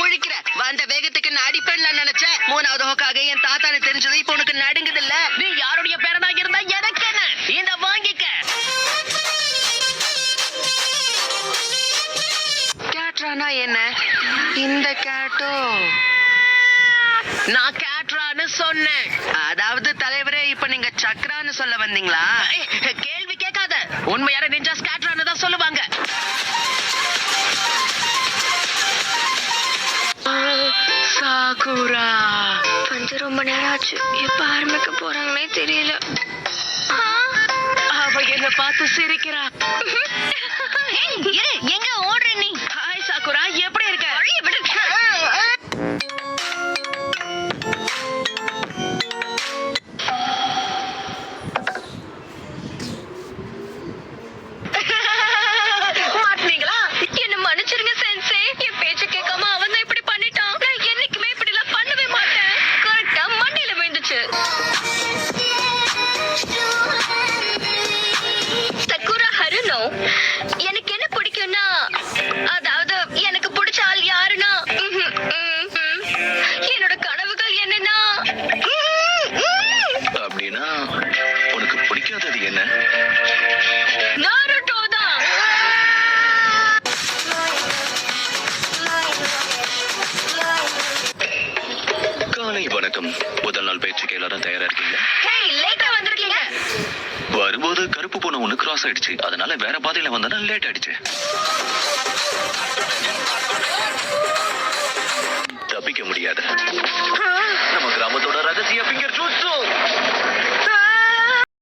முழிக்கிற? வந்த வேகத்துக்கு நான் அடிப்பேன்ல நினைச்சேன். மூணாவது ஹோக்காக என் தாத்தானு தெரிஞ்சது இப்ப உனக்கு நடுங்குது இல்ல? நீ யாருடைய பேரனா இருந்தா எனக்கு என்ன? இந்த வாங்கிக்க. கேட்ரானா என்ன? இந்த கேட்டோ நான் கேட்ரான்னு சொன்னேன். அதாவது தலைவரே, இப்ப நீங்க சக்ரான்னு சொல்ல வந்தீங்களா? கேள்வி கேட்காத. உண்மையான நிஞ்சாஸ் கேட்ரான்னு தான் சொல்லுவாங்க. சாகுரா வந்து ரொம்ப நேரம் ஆச்சு. எப்ப ஆரம்பிக்க போறாங்களே தெரியல. அவ என்ன பார்த்து சிரிக்கிறா. எங்க ஓடுற நீ? ஹாய் சாகுரா, எப்படி இருக்க? மாட்டீங்களா? என்ன மன்னிச்சிருங்க சென்சே. என் பேச்ச கேட்காம அவன் தான் இப்படி பண்ணிட்டான். நான் என்னைக்குமே இப்படி எல்லாம் பண்ணவே மாட்டேன். கரெக்டா மண்ணில விழுந்துச்சு. சக்குரா ஹருனோ, எனக்கு என்ன பிடிக்கும்னா, அதாவது எனக்கு பிடிச்ச ஆள் யாருன்னா, என்னோட கனவுகள் என்னன்னா, அப்படின்னா உனக்கு பிடிக்காதது என்ன? நாருட்டோ தான். காலை வணக்கம். முதல் நாள் பயிற்சிக்கு எல்லாரும் தயாரா இருக்கீங்க? ஹேய், லேட்டா வந்திருக்கீங்க. வரும்போது கருப்பு பூனை ஒண்ணு கிராஸ் ஆயிடுச்சு. அதனால வேற பாதையில வந்தா லேட் ஆயிடுச்சு. தப்பிக்க முடியாது. நம்ம கிராமத்தோட ரகசிய பிங்கர் ஜூஸ்.